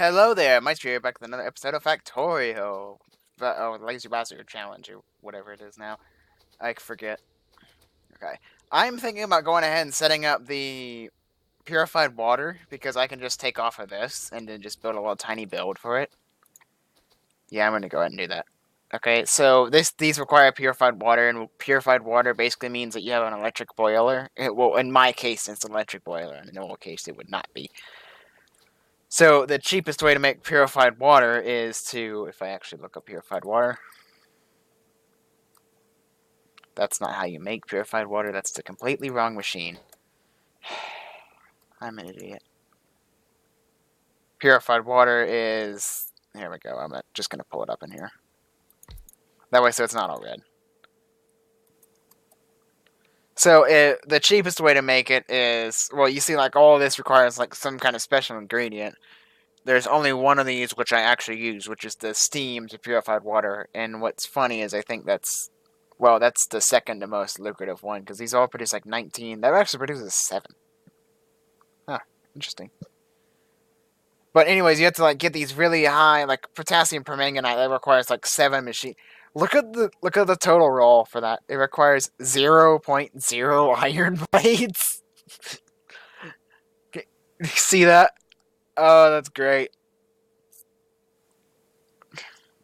Hello there, Mice-stro here, back with another episode of Factorio. Laser Blaster Challenge, or whatever it is now. I forget. Okay. I'm thinking about going ahead and setting up the purified water, because I can just take off of this, and then just build a little tiny build for it. Yeah, I'm gonna go ahead and do that. Okay, so these require purified water, and purified water basically means that you have an electric boiler. Well, in my case, it's an electric boiler. In a normal case, it would not be. So the cheapest way to make purified water is to, if I actually look up purified water, that's not how you make purified water. That's the completely wrong machine. I'm an idiot. Purified water is, here we go. I'm just going to pull it up in here. That way so it's not all red. So the cheapest way to make it is, well, you see, like, all of this requires like some kind of special ingredient. There's only one of these which I actually use, which is the steam to purified water. And what's funny is I think that's the second to most lucrative one, because these all produce like 19. That actually produces 7. Huh, interesting. But anyways, you have to like get these really high, like potassium permanganate. That requires like 7 machine. Look at the total roll for that. It requires 0.0 iron blades. See that? Oh, that's great.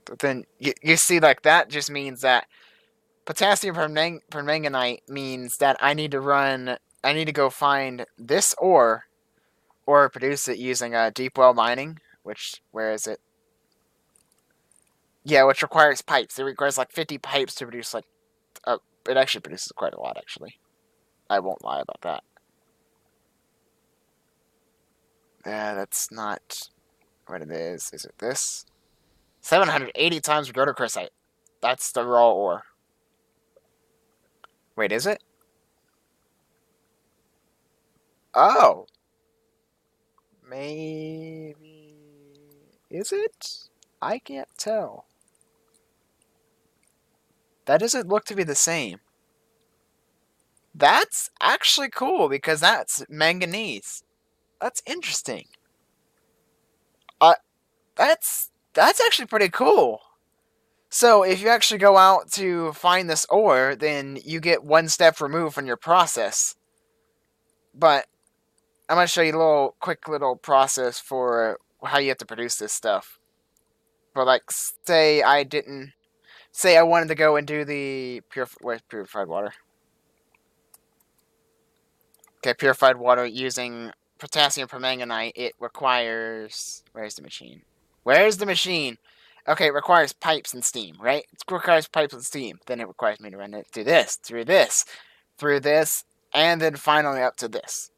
But then you see, like, that just means that potassium permanganate means that I need to go find this ore, or produce it using deep well mining, where is it? Yeah, which requires pipes. It requires like 50 pipes to produce it actually produces quite a lot, actually. I won't lie about that. Yeah, that's not what it is. Is it this? 780 times rhodochrosite. That's the raw ore. Wait, is it? Oh. Maybe... Is it? I can't tell. That doesn't look to be the same. That's actually cool, because that's manganese. That's interesting. Uh, that's actually pretty cool. So if you actually go out to find this ore, then you get one step removed from your process. But I'm going to show you a quick little process for how you have to produce this stuff. But like, say I wanted to go and do the purified water. Okay, purified water using potassium permanganate. It requires, where's the machine? Where's the machine? Okay, it requires pipes and steam, right? It requires pipes and steam. Then it requires me to run it through this, and then finally up to this.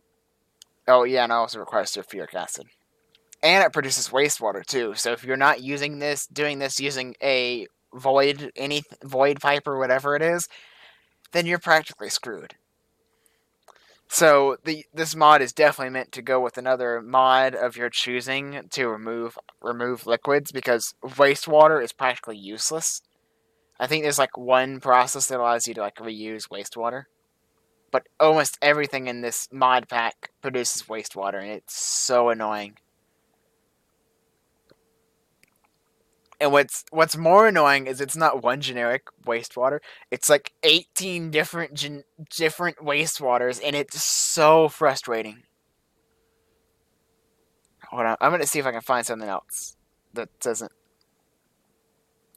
Oh yeah, and it also requires sulfuric acid. And it produces wastewater too. So if you're not doing this using a void pipe or whatever it is, then you're practically screwed. So this mod is definitely meant to go with another mod of your choosing to remove liquids, because wastewater is practically useless. I think there's like one process that allows you to like reuse wastewater, but almost everything in this mod pack produces wastewater, and it's so annoying. And what's more annoying is it's not one generic wastewater. It's like 18 different wastewaters, and it's so frustrating. Hold on, I'm gonna see if I can find something else that doesn't.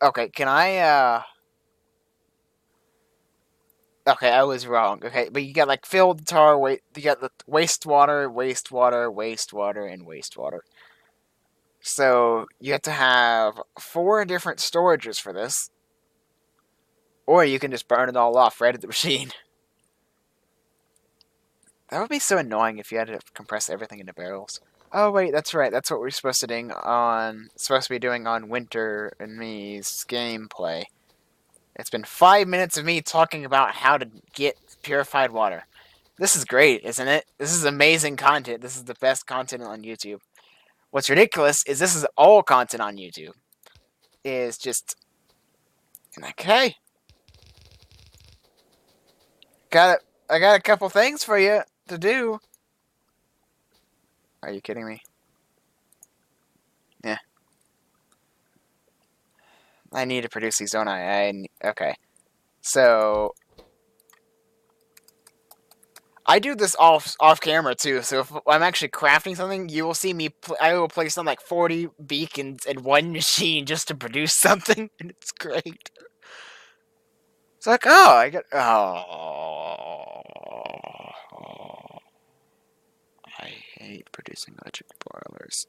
Okay, can I? Okay, I was wrong. Okay, but you got like filled tar. You got the wastewater, and wastewater. So you have to have 4 different storages for this. Or you can just burn it all off right at the machine. That would be so annoying if you had to compress everything into barrels. Oh wait, that's right. That's what we're supposed to be doing on Winter and me's gameplay. It's been 5 minutes of me talking about how to get purified water. This is great, isn't it? This is amazing content. This is the best content on YouTube. What's ridiculous is this is all content on YouTube. Is just okay. I got a couple things for you to do. Are you kidding me? I need to produce these, don't I? Okay. So I do this off camera too. So if I'm actually crafting something, you will see me. I will place on like 40 beacons in one machine just to produce something, and it's great. It's like, oh, I get. Oh, I hate producing electric boilers.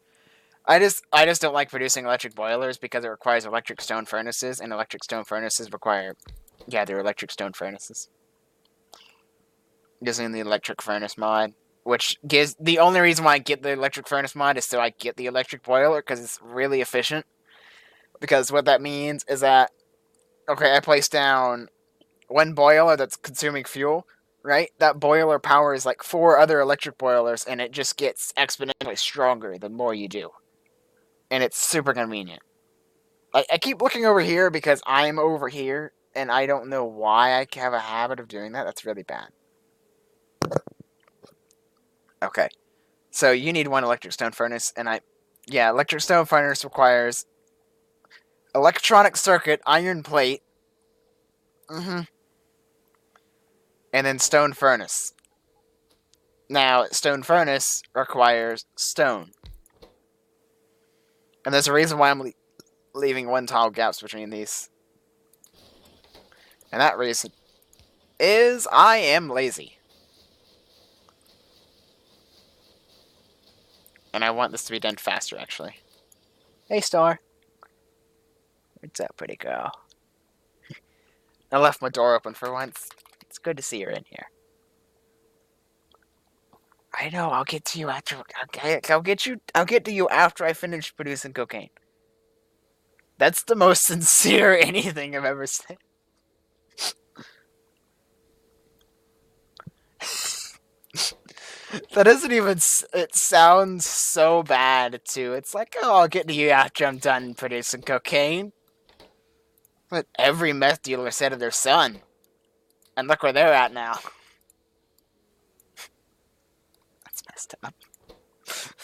I just don't like producing electric boilers because it requires electric stone furnaces, and electric stone furnaces require, yeah, they're electric stone furnaces. Using the electric furnace mod, which gives the only reason why I get the electric furnace mod is so I get the electric boiler because it's really efficient. Because what that means is that, okay, I place down one boiler that's consuming fuel, right? That boiler powers like 4 other electric boilers, and it just gets exponentially stronger the more you do. And it's super convenient. Like, I keep looking over here because I'm over here, and I don't know why I have a habit of doing that. That's really bad. Okay. So you need one electric stone furnace, and yeah, electric stone furnace requires electronic circuit, iron plate, and then stone furnace. Now, stone furnace requires stone. And there's a reason why I'm leaving 1 tile gaps between these. And that reason is I am lazy. And I want this to be done faster, actually. Hey, Star. What's up, pretty girl? I left my door open for once. It's good to see her in here. I know, I'll get to you after. I'll get to you after I finish producing cocaine. That's the most sincere anything I've ever said. That isn't even. It sounds so bad too. It's like, oh, I'll get to you after I'm done producing cocaine. But every meth dealer said to their son, and look where they're at now. That's messed up.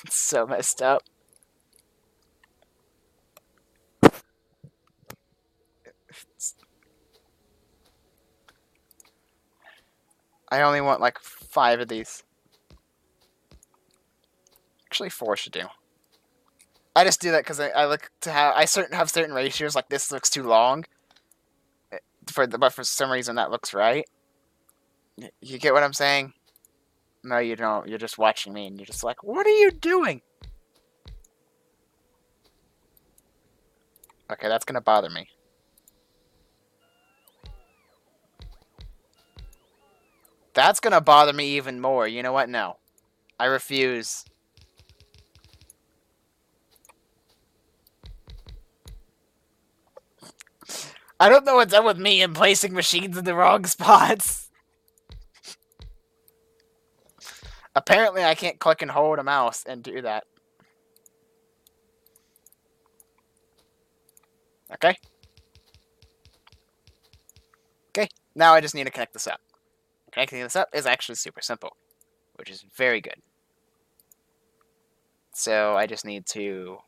It's so messed up. I only want like 5 of these. Actually, 4 should do. I just do that because I look to have certain ratios. Like this looks too long. But for some reason that looks right. You get what I'm saying? No, you don't. You're just watching me, and you're just like, what are you doing? Okay, that's gonna bother me. That's gonna bother me even more. You know what? No. I refuse. I don't know what's up with me and placing machines in the wrong spots. Apparently, I can't click and hold a mouse and do that. Okay. Okay, now I just need to connect this up. Connecting this up is actually super simple, which is very good. So I just need to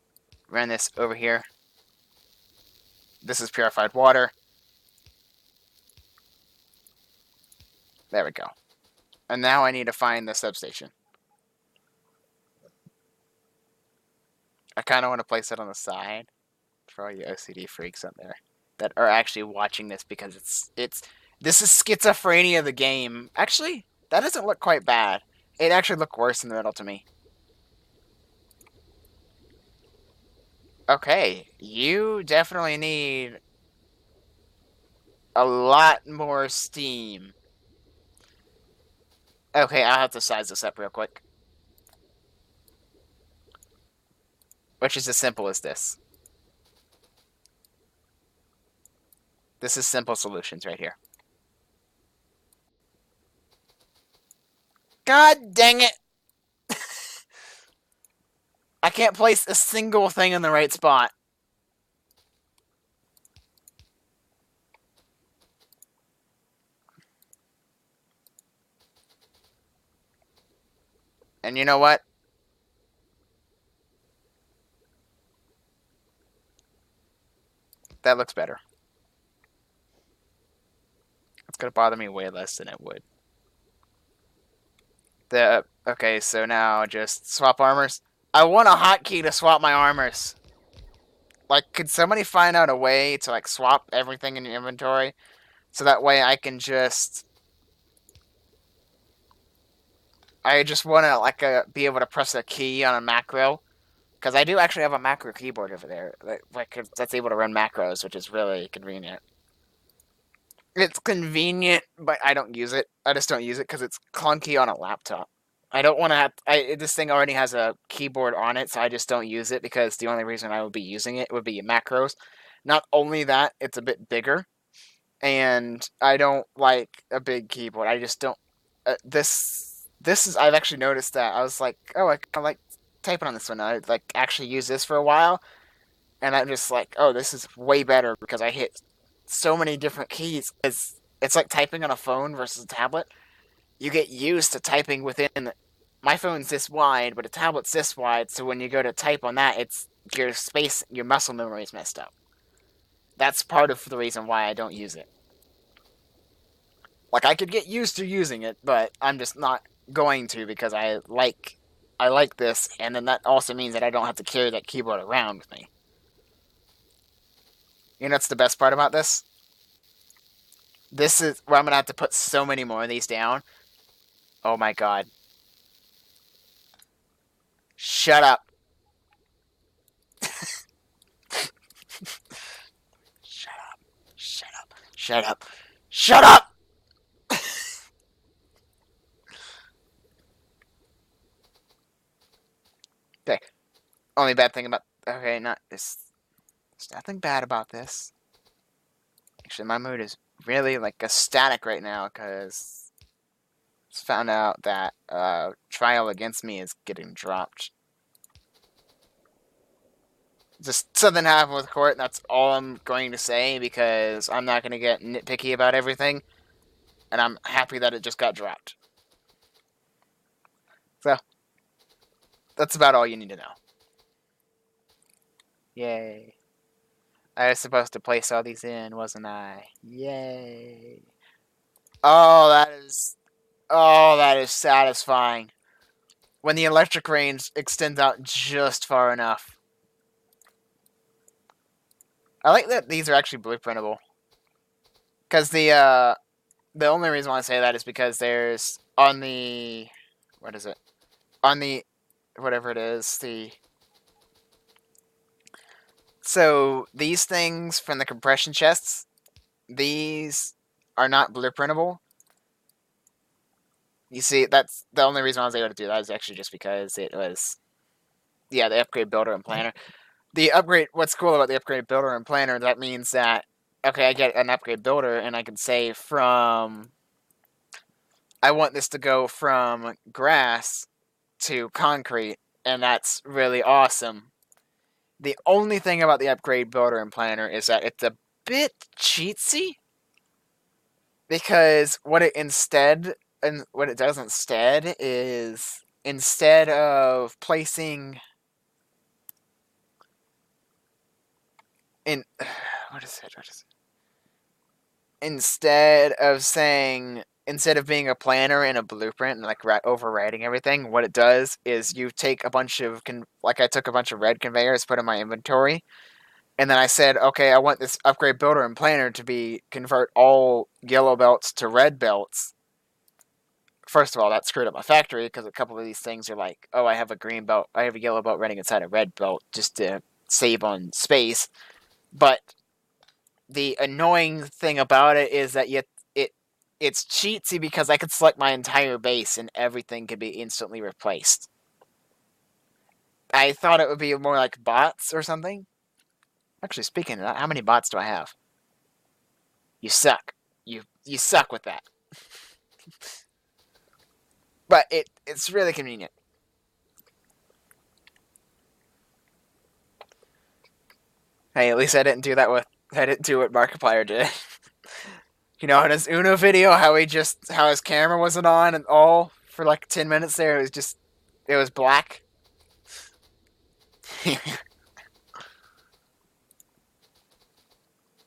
run this over here. This is purified water. There we go. And now I need to find the substation. I kind of want to place it on the side for all you OCD freaks out there that are actually watching this because this is schizophrenia the game. Actually, that doesn't look quite bad. It actually looked worse in the middle to me. Okay, you definitely need a lot more steam. Okay, I'll have to size this up real quick. Which is as simple as this. This is simple solutions right here. God dang it! I can't place a single thing in the right spot. And you know what? That looks better. It's gonna bother me way less than it would. Okay, so now just swap armors. I want a hotkey to swap my armors. Like, could somebody find out a way to like swap everything in your inventory, so that way I can just. I just want to like be able to press a key on a macro, because I do actually have a macro keyboard over there, that's able to run macros, which is really convenient. It's convenient, but I don't use it. I just don't use it because it's clunky on a laptop. I don't want to have. This thing already has a keyboard on it, so I just don't use it because the only reason I would be using it would be macros. Not only that, it's a bit bigger, and I don't like a big keyboard. I just don't. This is. I've actually noticed that. I was like, oh, I kind of like typing on this one. I like actually use this for a while, and I'm just like, oh, this is way better because I hit so many different keys. It's like typing on a phone versus a tablet. You get used to typing within. My phone's this wide, but a tablet's this wide, so when you go to type on that, it's your space, your muscle memory is messed up. That's part of the reason why I don't use it. Like, I could get used to using it, but I'm just not going to because I like this, and then that also means that I don't have to carry that keyboard around with me. You know what's the best part about this? This is where I'm going to have to put so many more of these down. Oh my god. Shut up. Shut up. Shut up. Shut up. Shut up! Okay. Only bad thing about... Okay, not this... There's nothing bad about this. Actually, my mood is really, like, ecstatic right now, because... I found out that, trial against me is getting dropped. Just something happened with court, and that's all I'm going to say, because I'm not going to get nitpicky about everything, and I'm happy that it just got dropped. So, that's about all you need to know. Yay. I was supposed to place all these in, wasn't I? Yay. Oh, that is satisfying. When the electric range extends out just far enough. I like that these are actually blueprintable. Because the only reason why I say that is because there's on the... What is it? On the... Whatever it is, the... So, these things from the compression chests, these are not blueprintable. You see, that's the only reason I was able to do that is actually just because it was... Yeah, the upgrade builder and planner. The upgrade... What's cool about the upgrade builder and planner, that means that... Okay, I get an upgrade builder, and I can say from... I want this to go from grass to concrete, and that's really awesome. The only thing about the upgrade builder and planner is that it's a bit cheatsy, because what it does instead is, instead of placing in what is it? Instead of being a planner and a blueprint and like overwriting everything, what it does is you take a bunch of I took a bunch of red conveyors, put in my inventory, and then I said, okay, I want this upgrade builder and planner to convert all yellow belts to red belts. First of all, that screwed up my factory because a couple of these things are like, oh, I have a green belt, I have a yellow belt running inside a red belt just to save on space. But the annoying thing about it is that it's cheatsy because I could select my entire base and everything could be instantly replaced. I thought it would be more like bots or something. Actually, speaking of that, how many bots do I have? You suck. You suck with that. But it's really convenient. Hey, at least I didn't do what Markiplier did. You know, in his Uno video, how his camera wasn't on and all for like 10 minutes there, it was black.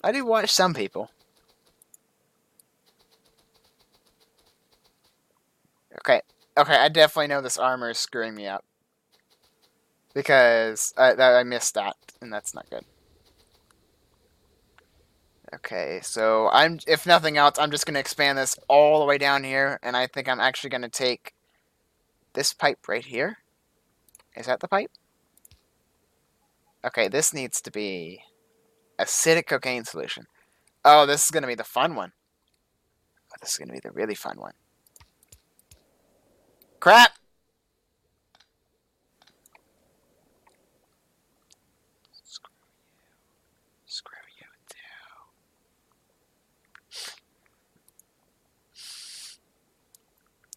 I do watch some people. Okay. Okay, I definitely know this armor is screwing me up. Because I missed that, and that's not good. Okay, so if nothing else, I'm just going to expand this all the way down here, and I think I'm actually going to take this pipe right here. Is that the pipe? Okay, this needs to be acidic cocaine solution. Oh, this is going to be the fun one. Oh, this is going to be the really fun one. Crap! Screw you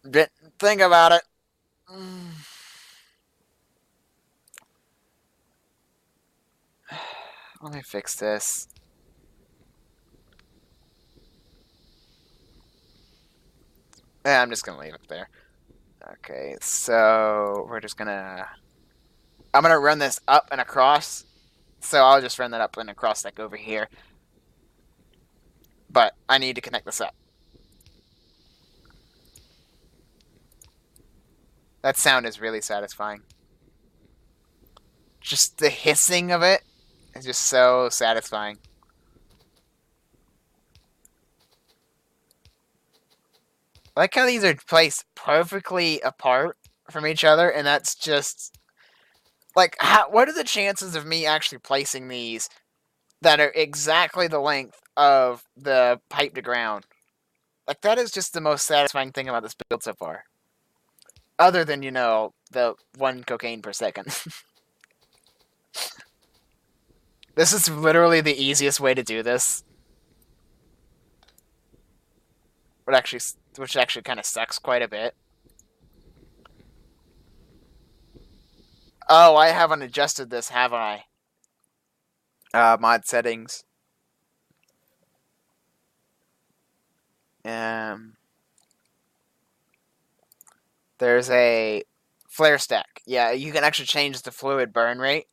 too. Didn't think about it. Let me fix this. Yeah, I'm just going to leave it there. Okay, so we're just going to... I'm going to run this up and across. So I'll just run that up and across like over here. But I need to connect this up. That sound is really satisfying. Just the hissing of it is just so satisfying. I like how these are placed perfectly apart from each other, and that's just... Like, what are the chances of me actually placing these that are exactly the length of the pipe to ground? Like, that is just the most satisfying thing about this build so far. Other than, you know, the 1 cocaine per second. This is literally the easiest way to do this. Which actually kind of sucks quite a bit. Oh, I haven't adjusted this, have I? Mod settings. There's a flare stack. Yeah, you can actually change the fluid burn rate.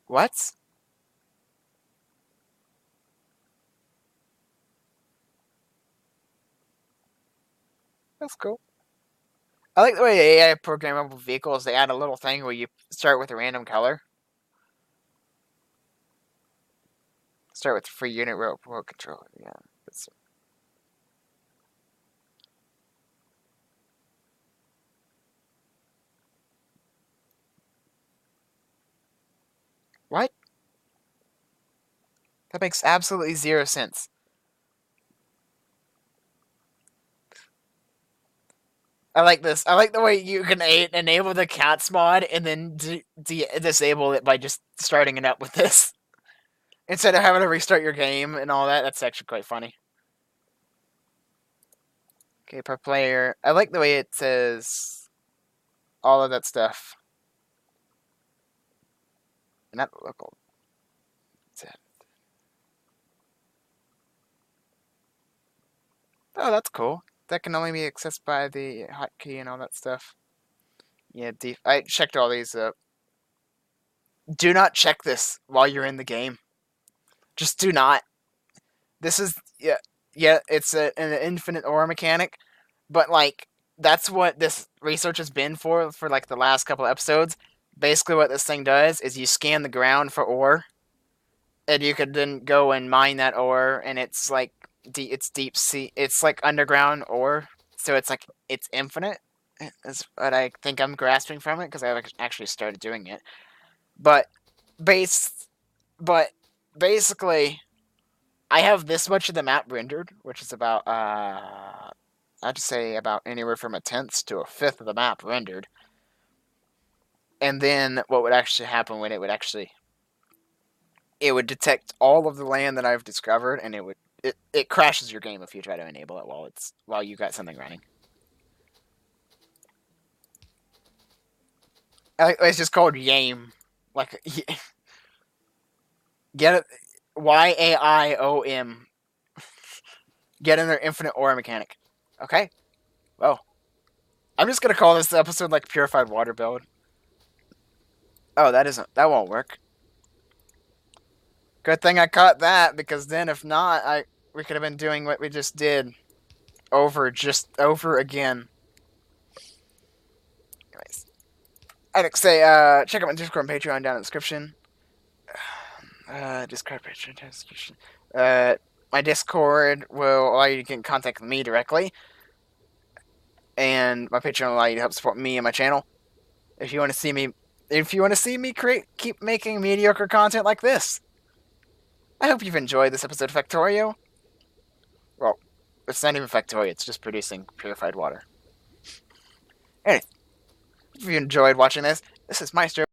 What? That's cool. I like the way AI programmable vehicles, they add a little thing where you start with a random color. Start with free unit rope controller. Yeah. What? That makes absolutely 0 sense. I like this. I like the way you can enable the cats mod and then disable it by just starting it up with this. Instead of having to restart your game and all that. That's actually quite funny. Okay, per player. I like the way it says all of that stuff. Not local. Oh, that's cool. That can only be accessed by the hotkey and all that stuff. Yeah, I checked all these up. Do not check this while you're in the game. Just do not. This is yeah. It's an infinite ore mechanic, but like that's what this research has been for like the last couple episodes. Basically, what this thing does is you scan the ground for ore, and you could then go and mine that ore, and it's like it's deep sea. It's like underground ore, so it's like it's infinite. Is what I think I'm grasping from it because I actually started doing it. But basically, I have this much of the map rendered, which is about I'd say about anywhere from 1/10 to 1/5 of the map rendered. And then what would actually happen when it would detect all of the land that I've discovered, and it crashes your game if you try to enable it while you got something running. It's just called YAIM. Like get it YAIOM. Get in their infinite ore mechanic. Okay. Well, I'm just gonna call this episode like Purified Water build. Oh, that won't work. Good thing I caught that, because then if not, we could have been doing what we just did just over again. Anyways, I'd say check out my Discord and Patreon down in the description. Discord, Patreon, down in the description. My Discord will allow you to get in contact with me directly, and my Patreon will allow you to help support me and my channel. If you want to see me keep making mediocre content like this. I hope you've enjoyed this episode of Factorio. Well, it's not even Factorio, it's just producing purified water. Anyway, if you enjoyed watching this is Mice-stro